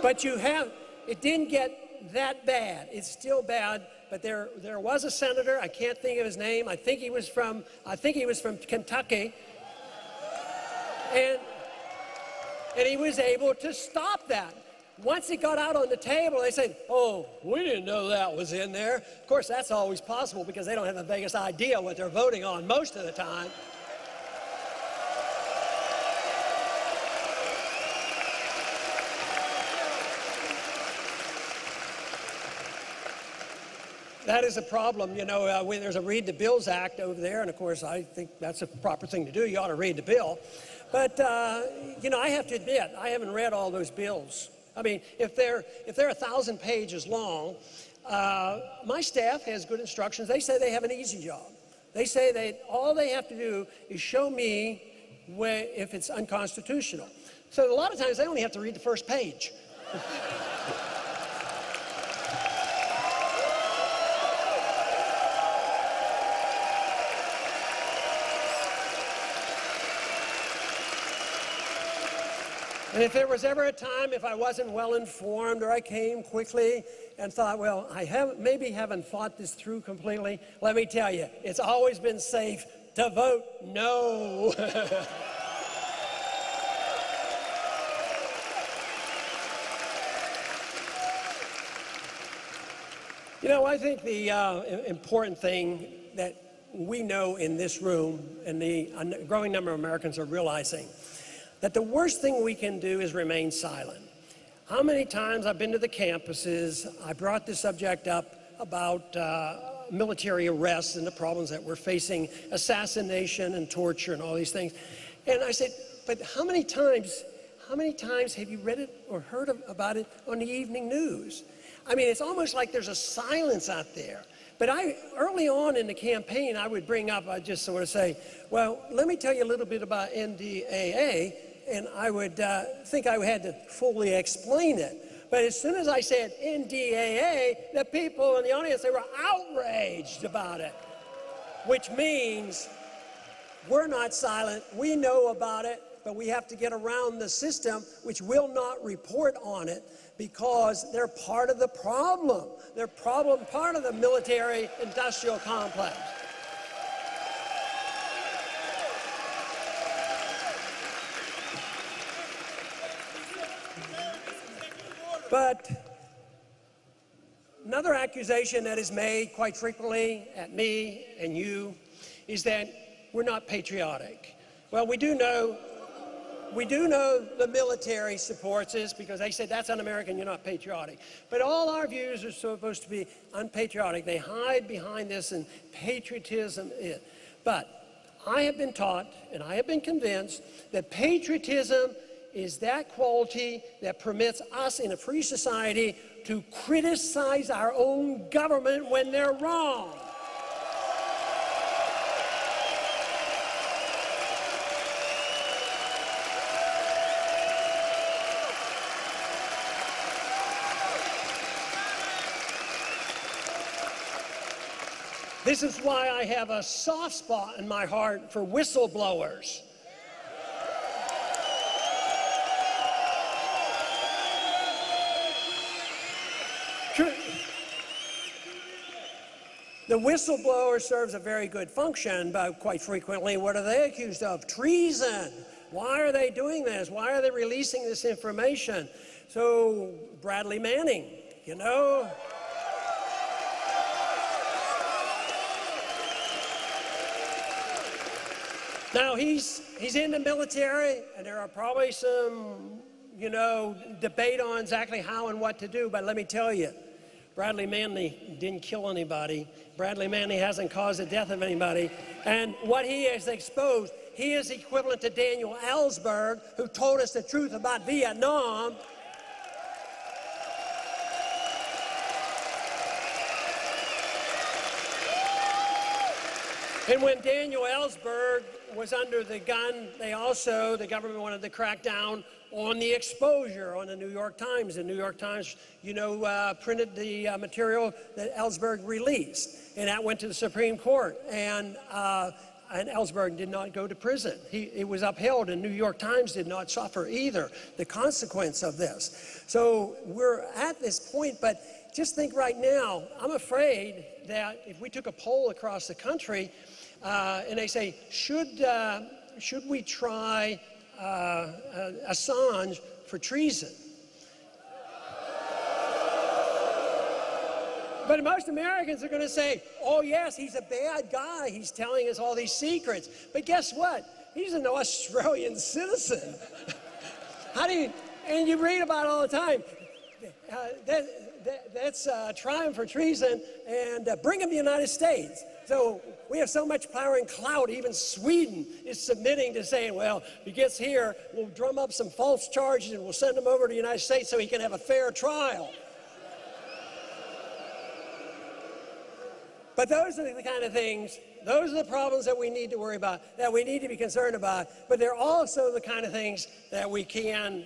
But it didn't get that bad. It's still bad, but there was a senator, I can't think of his name, I think he was from Kentucky, and he was able to stop that. Once it got out on the table, they said, oh, we didn't know that was in there. Of course, that's always possible because they don't have the vaguest idea what they're voting on most of the time. That is a problem, you know, there's a Read the Bills Act over there, and of course I think that's a proper thing to do. You ought to read the bill. But, you know, I have to admit, I haven't read all those bills. I mean, if they're 1,000 pages long, my staff has good instructions. They say they have an easy job. They say all they have to do is show me if it's unconstitutional. So a lot of times they only have to read the first page. And if there was ever a time if I wasn't well informed or I came quickly and thought, well, maybe haven't thought this through completely, let me tell you, it's always been safe to vote no. You know, I think the important thing that we know in this room, and the growing number of Americans are realizing, that the worst thing we can do is remain silent. How many times I've been to the campuses, I brought this subject up about military arrests and the problems that we're facing, assassination and torture and all these things. And I said, but how many times have you read it or heard about it on the evening news? I mean, it's almost like there's a silence out there. But early on in the campaign, I would bring up, I'd just sort of say, well, let me tell you a little bit about NDAA, and I would think I had to fully explain it. But as soon as I said NDAA, the people in the audience, they were outraged about it, which means we're not silent. We know about it, but we have to get around the system, which will not report on it because they're part of the problem. They're part of the military-industrial complex. But another accusation that is made quite frequently at me and you is that we're not patriotic. Well, we do know the military supports this because they said that's un-American, you're not patriotic. But all our views are supposed to be unpatriotic. They hide behind this and patriotism is. But I have been taught and I have been convinced that patriotism is that quality that permits us in a free society to criticize our own government when they're wrong. This is why I have a soft spot in my heart for whistleblowers. The whistleblower serves a very good function, but quite frequently, what are they accused of? Treason. Why are they doing this? Why are they releasing this information? So, Bradley Manning, you know. Now, he's in the military, and there are probably some, debate on exactly how and what to do, but let me tell you, Bradley Manning didn't kill anybody. Bradley Manning hasn't caused the death of anybody. And what he has exposed, he is equivalent to Daniel Ellsberg, who told us the truth about Vietnam. And when Daniel Ellsberg was under the gun, the government wanted to crack down on the exposure on the New York Times. The New York Times, printed the material that Ellsberg released, and that went to the Supreme Court. And Ellsberg did not go to prison. It was upheld, and New York Times did not suffer either the consequence of this. So we're at this point, but just think right now, I'm afraid that if we took a poll across the country, and they say, should we try Assange for treason? But most Americans are going to say, oh yes, he's a bad guy. He's telling us all these secrets. But guess what? He's an Australian citizen. And you read about it all the time. That's try him for treason and bring him to the United States. So we have so much power and clout, even Sweden is submitting to saying, well, if he gets here, we'll drum up some false charges and we'll send him over to the United States so he can have a fair trial. But those are the kind of things those are the problems that we need to worry about, that we need to be concerned about, but they're also the kind of things that we can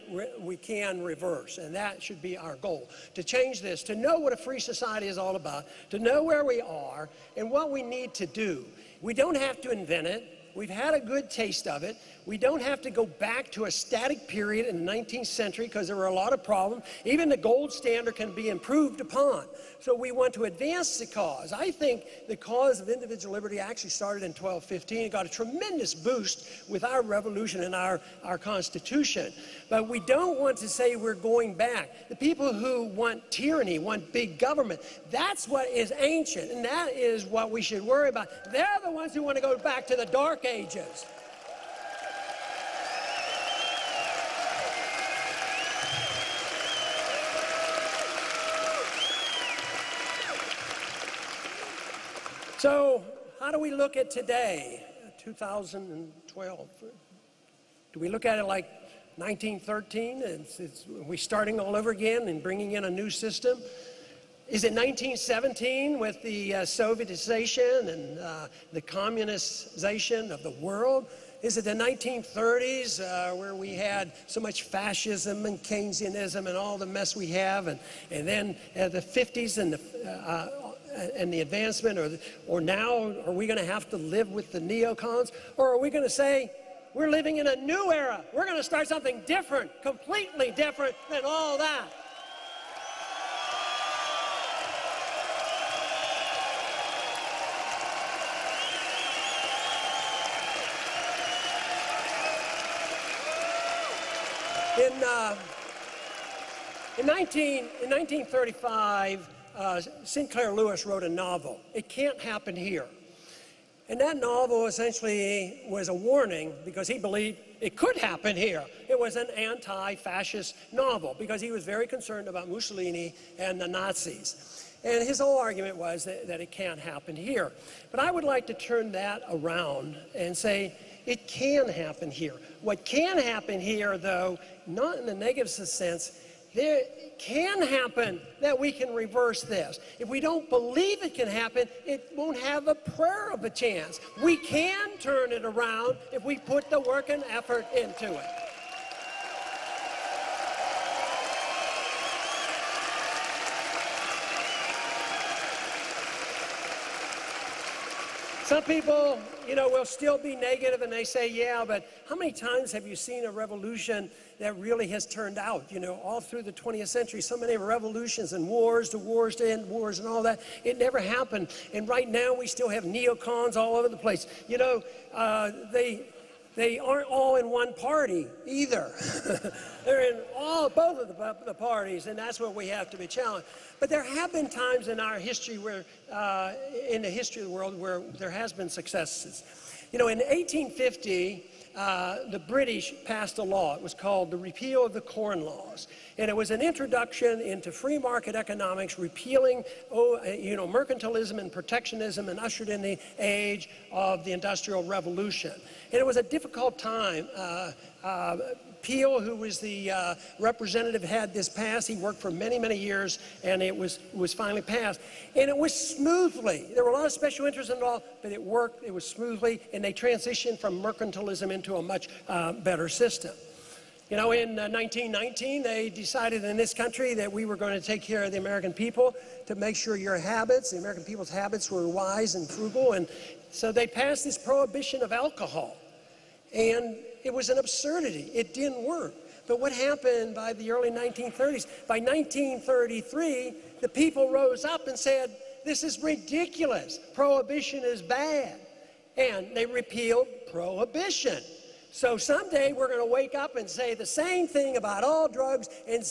reverse, and that should be our goal, to change this, to know what a free society is all about, to know where we are and what we need to do. We don't have to invent it. We've had a good taste of it. We don't have to go back to a static period in the 19th century because there were a lot of problems. Even the gold standard can be improved upon. So we want to advance the cause. I think the cause of individual liberty actually started in 1215. It got a tremendous boost with our revolution and our Constitution. But we don't want to say we're going back. The people who want tyranny, want big government, that's what is ancient, and that is what we should worry about. They're the ones who want to go back to the Dark Ages. So how do we look at today, 2012? Do we look at it like 1913? Are we starting all over again and bringing in a new system? Is it 1917 with the Sovietization and the communization of the world? Is it the 1930s where we had so much fascism and Keynesianism and all the mess we have, and then the 50s and the advancement, or now are we going to have to live with the neocons? Or are we going to say we're living in a new era? We're going to start something different, completely different than all that. In 1935, Sinclair Lewis wrote a novel, It Can't Happen Here. And that novel essentially was a warning because he believed it could happen here. It was an anti-fascist novel because he was very concerned about Mussolini and the Nazis. And his whole argument was that it can't happen here. But I would like to turn that around and say it can happen here. What can happen here, though, not in the negative sense, there can happen that we can reverse this. If we don't believe it can happen, it won't have a prayer of a chance. We can turn it around if we put the work and effort into it. Some people, will still be negative and they say, yeah, but how many times have you seen a revolution that really has turned out? All through the 20th century, so many revolutions and wars to end wars and all that. It never happened. And right now we still have neocons all over the place. They aren't all in one party either. They're in both of the parties, and that's what we have to be challenged. But there have been times in our history where, in the history of the world, where there has been successes. In 1850, the British passed a law. It was called the Repeal of the Corn Laws. And it was an introduction into free market economics, repealing mercantilism and protectionism, and ushered in the age of the Industrial Revolution. And it was a difficult time. Peel, who was the representative, had this passed. He worked for many, many years, and it was finally passed. And it was smoothly. There were a lot of special interests involved, but it worked. It was smoothly, and they transitioned from mercantilism into a much better system. In 1919, they decided in this country that we were going to take care of the American people to make sure your habits, the American people's habits, were wise and frugal. And so they passed this prohibition of alcohol. And it was an absurdity. It didn't work. But what happened by the early 1930s? By 1933, the people rose up and said, this is ridiculous. Prohibition is bad. And they repealed prohibition. So someday we're going to wake up and say the same thing about all drugs and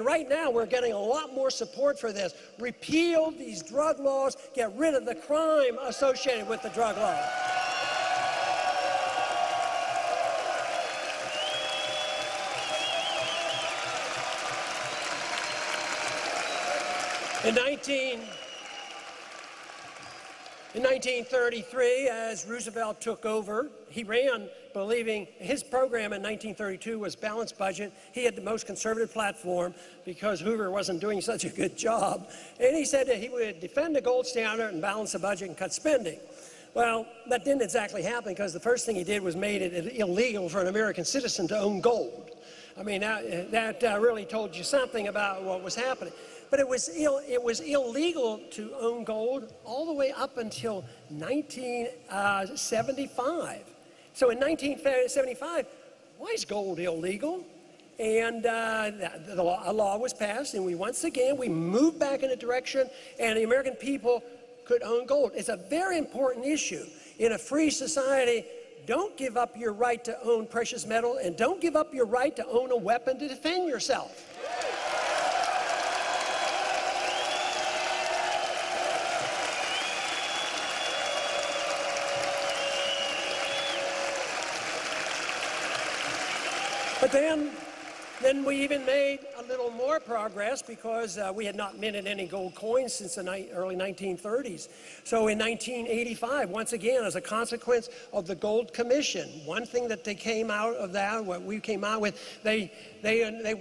right now we're getting a lot more support for this. Repeal these drug laws, get rid of the crime associated with the drug law. In 1933, as Roosevelt took over, he ran believing his program in 1932 was balanced budget. He had the most conservative platform because Hoover wasn't doing such a good job. And he said that he would defend the gold standard and balance the budget and cut spending. Well, that didn't exactly happen because the first thing he did was made it illegal for an American citizen to own gold. I mean, that really told you something about what was happening. But it was illegal to own gold all the way up until 1975. So in 1975, why is gold illegal? And a law was passed, and we moved back in a direction, and the American people could own gold. It's a very important issue. In a free society, don't give up your right to own precious metal, and don't give up your right to own a weapon to defend yourself. But then we even made a little more progress because we had not minted any gold coins since the early 1930s. So in 1985, once again, as a consequence of the Gold Commission, one thing that they came out of that, what we came out with, they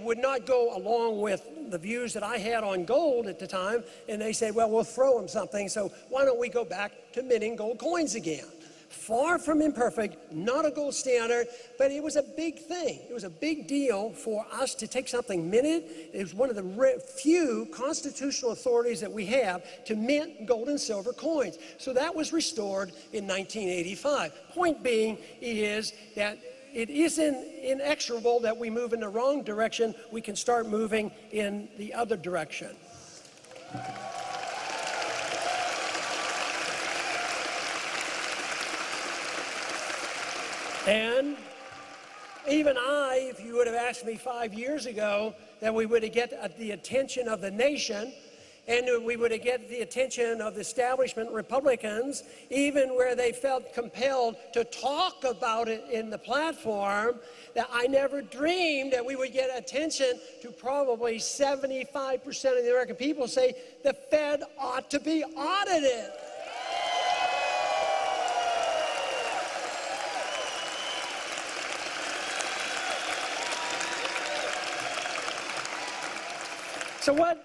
would not go along with the views that I had on gold at the time, and they said, well, we'll throw them something, so why don't we go back to minting gold coins again? Far from imperfect, not a gold standard, but it was a big thing. It was a big deal for us to take something minted. It was one of the few constitutional authorities that we have to mint gold and silver coins. So that was restored in 1985. Point being is that it isn't inexorable that we move in the wrong direction. We can start moving in the other direction. And even if you would have asked me 5 years ago that we would get the attention of the nation and we would get the attention of the establishment Republicans, even where they felt compelled to talk about it in the platform, that I never dreamed that we would get attention to probably 75% of the American people say the Fed ought to be audited. So what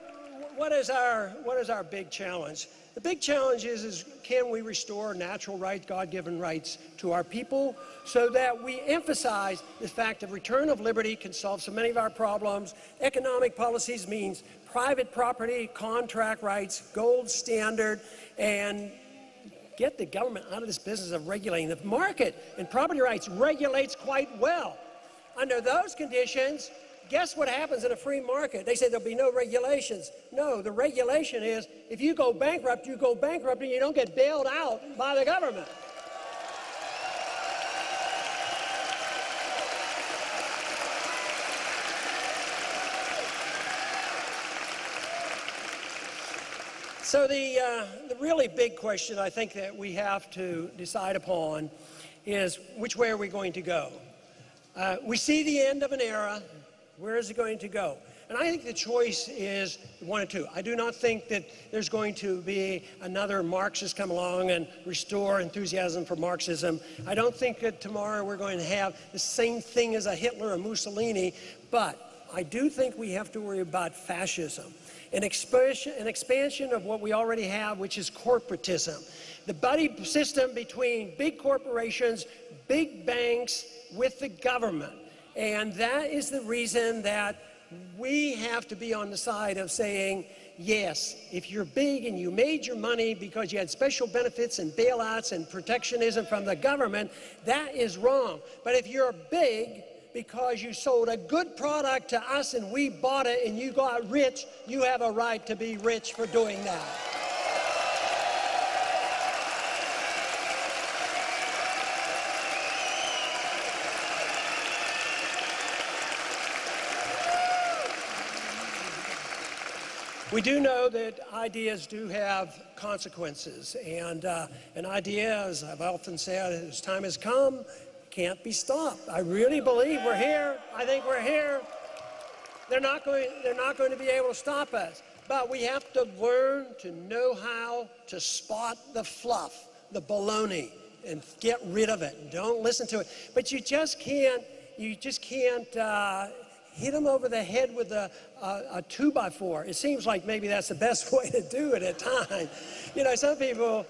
is our big challenge? The big challenge is can we restore natural rights, God-given rights to our people so that we emphasize the fact that return of liberty can solve so many of our problems. Economic policies means private property, contract rights, gold standard, and get the government out of this business of regulating. The market and property rights regulates quite well. Under those conditions, guess what happens in a free market? They say there'll be no regulations. No, the regulation is if you go bankrupt and you don't get bailed out by the government. So the really big question I think that we have to decide upon is which way are we going to go? We see the end of an era. Where is it going to go? And I think the choice is one of two. I do not think that there's going to be another Marxist come along and restore enthusiasm for Marxism. I don't think that tomorrow we're going to have the same thing as a Hitler or Mussolini, but I do think we have to worry about fascism, an expansion of what we already have, which is corporatism. The buddy system between big corporations, big banks with the government. And that is the reason that we have to be on the side of saying, yes, if you're big and you made your money because you had special benefits and bailouts and protectionism from the government, that is wrong. But if you're big because you sold a good product to us and we bought it and you got rich, you have a right to be rich for doing that. We do know that ideas do have consequences, and an idea, as I've often said, as time has come, can't be stopped. I really believe we're here. I think we're here. They're not going to be able to stop us, but we have to learn to know how to spot the fluff, the baloney, and get rid of it. Don't listen to it. But you just can't hit them over the head with a 2x4. It seems like maybe that's the best way to do it at times. You know, some people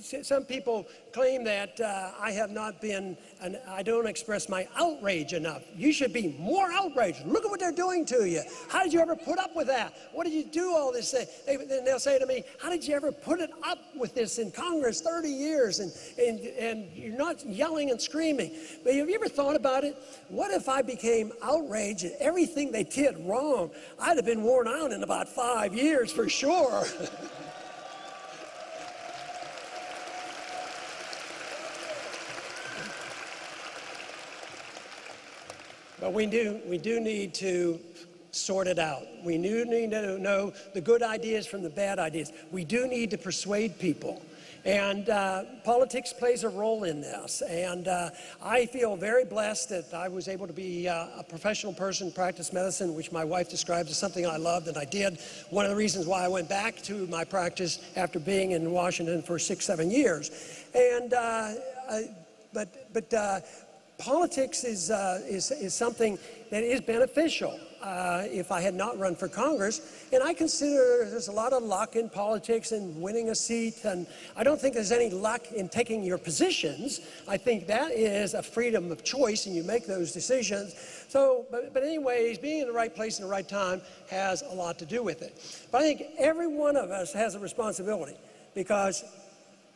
some people claim that I have not been, and I don't express my outrage enough. You should be more outraged. Look at what they're doing to you. How did you ever put up with that? What did you do all this? Then they'll say to me, how did you ever put it up with this in Congress 30 years and you're not yelling and screaming? But have you ever thought about it? What if I became outraged at everything they did wrong? I'd have been worn out in about 5 years for sure. But we do need to sort it out. We do need to know the good ideas from the bad ideas. We do need to persuade people. And politics plays a role in this. And I feel very blessed that I was able to be a professional person, practice medicine, which my wife describes as something I loved, and I did. One of the reasons why I went back to my practice after being in Washington for 6-7 years. And politics is something that is beneficial if I had not run for Congress. And I consider there's a lot of luck in politics and winning a seat. And I don't think there's any luck in taking your positions. I think that is a freedom of choice, and you make those decisions. So, but anyways, being in the right place in the right time has a lot to do with it. But I think every one of us has a responsibility, because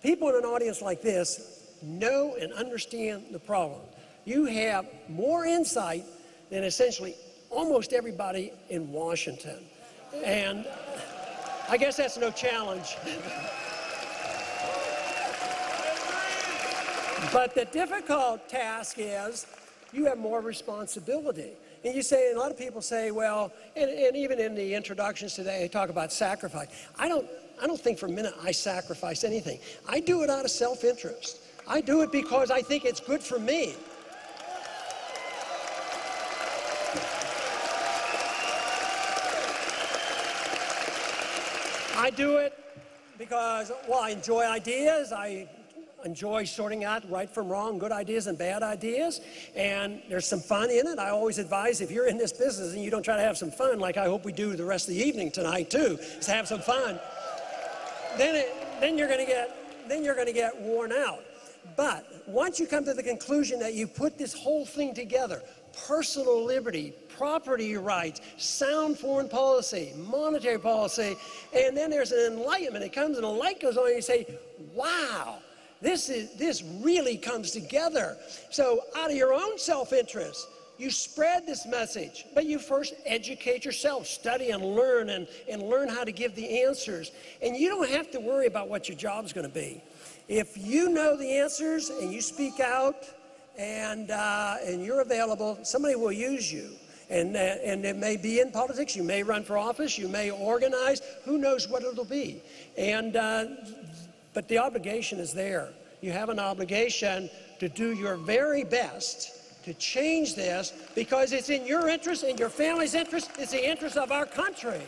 people in an audience like this know and understand the problem. You have more insight than essentially almost everybody in Washington. And I guess that's no challenge. But the difficult task is you have more responsibility. And you say, and a lot of people say, well, and even in the introductions today, they talk about sacrifice. I don't think for a minute I sacrifice anything. I do it out of self-interest. I do it because I think it's good for me. I do it because, well, I enjoy ideas. I enjoy sorting out right from wrong, good ideas and bad ideas. And there's some fun in it. I always advise, if you're in this business and you don't try to have some fun, like I hope we do the rest of the evening tonight too, is have some fun, then you're going to get worn out. But once you come to the conclusion that you put this whole thing together, personal liberty, property rights, sound foreign policy, monetary policy, and then there's an enlightenment. It comes and a light goes on and you say, wow, this really comes together. So out of your own self-interest, you spread this message, but you first educate yourself, study and learn how to give the answers. And you don't have to worry about what your job's going to be. If you know the answers and you speak out and you're available, somebody will use you. And it may be in politics, you may run for office, you may organize, who knows what it'll be. But the obligation is there. You have an obligation to do your very best to change this, because it's in your interest, in your family's interest, it's the interest of our country.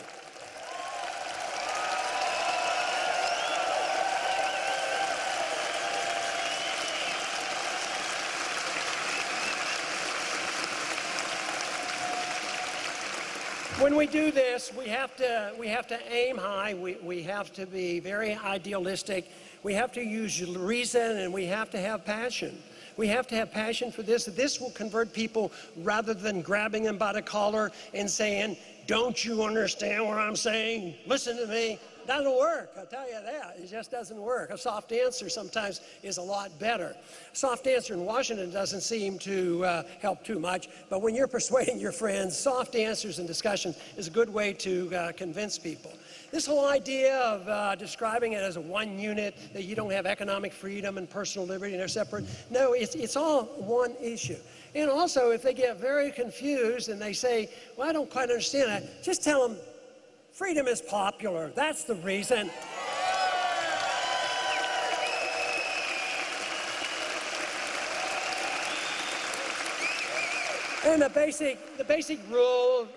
When we do this, we have to aim high. We have to be very idealistic. We have to use reason, and we have to have passion. We have to have passion for this. This will convert people, rather than grabbing them by the collar and saying, don't you understand what I'm saying? Listen to me. Doesn't work, I'll tell you that. It just doesn't work. A soft answer sometimes is a lot better. A soft answer in Washington doesn't seem to help too much, but when you're persuading your friends, soft answers and discussion is a good way to convince people. This whole idea of describing it as a one unit, that you don't have economic freedom and personal liberty and they're separate, no, it's all one issue. And also, if they get very confused and they say, well, I don't quite understand that, just tell them, freedom is popular. That's the reason. And the basic rule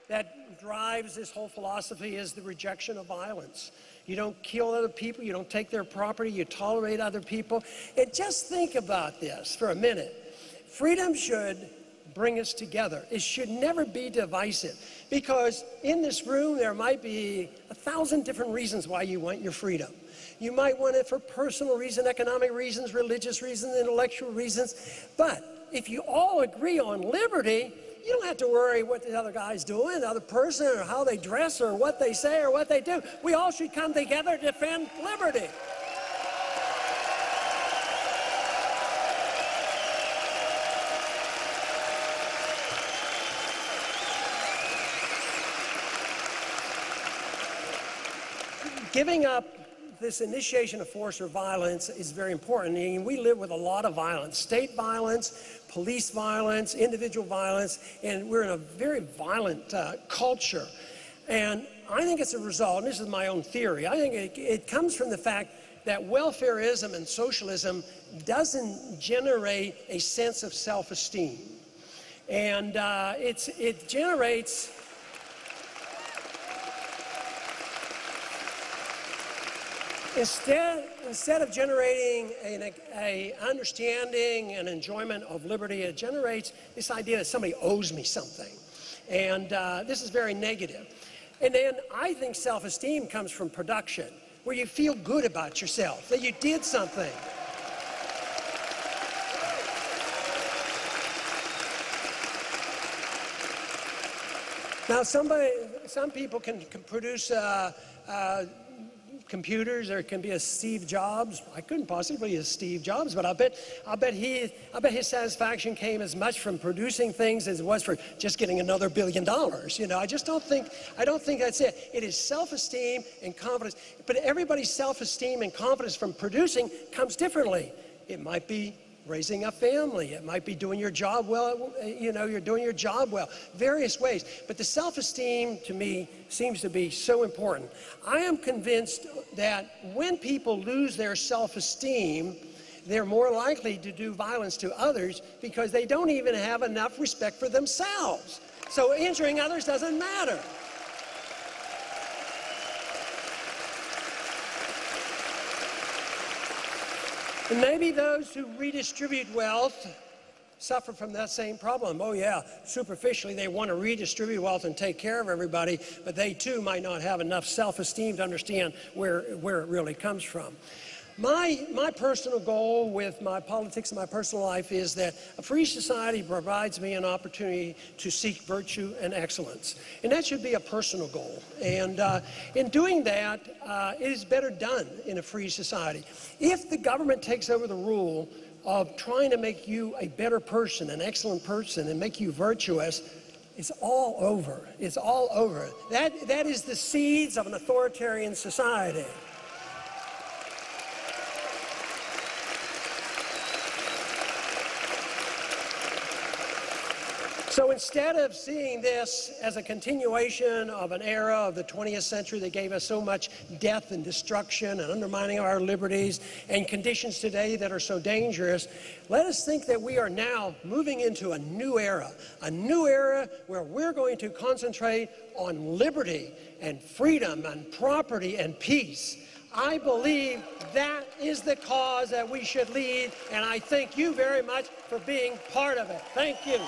that drives this whole philosophy is the rejection of violence. You don't kill other people, you don't take their property, you tolerate other people. And just think about this for a minute. Freedom should bring us together. It should never be divisive, because in this room there might be 1,000 different reasons why you want your freedom. You might want it for personal reasons, economic reasons, religious reasons, intellectual reasons. But if you all agree on liberty, you don't have to worry what the other guy's doing, the other person, or how they dress, or what they say, or what they do. We all should come together to defend liberty. Giving up this initiation of force or violence is very important. And we live with a lot of violence, state violence, police violence, individual violence, and we're in a very violent culture. And I think it's a result, and this is my own theory, I think it comes from the fact that welfareism and socialism doesn't generate a sense of self-esteem. And it generates Instead of generating an understanding and enjoyment of liberty, it generates this idea that somebody owes me something. And this is very negative. And then I think self-esteem comes from production, where you feel good about yourself, that you did something. Now, some people can produce computers. There can be a Steve Jobs. I couldn't possibly be a Steve Jobs, but I bet his satisfaction came as much from producing things as it was for just getting another $1 billion. You know, I don't think that's it. It is self-esteem and confidence. But everybody's self-esteem and confidence from producing comes differently. It might be raising a family. It might be doing your job well. You know, you're doing your job well. Various ways. But the self-esteem, to me, seems to be so important. I am convinced that when people lose their self-esteem, they're more likely to do violence to others because they don't even have enough respect for themselves. So injuring others doesn't matter. And maybe those who redistribute wealth suffer from that same problem. Oh yeah, superficially they want to redistribute wealth and take care of everybody, but they too might not have enough self-esteem to understand where it really comes from. My personal goal with my politics and my personal life is that a free society provides me an opportunity to seek virtue and excellence. And that should be a personal goal. And in doing that, it is better done in a free society. If the government takes over the rule of trying to make you a better person, an excellent person, and make you virtuous, it's all over. It's all over. That is the seeds of an authoritarian society. So instead of seeing this as a continuation of an era of the 20th century that gave us so much death and destruction and undermining of our liberties and conditions today that are so dangerous, let us think that we are now moving into a new era where we're going to concentrate on liberty and freedom and property and peace. I believe that is the cause that we should lead, and I thank you very much for being part of it. Thank you.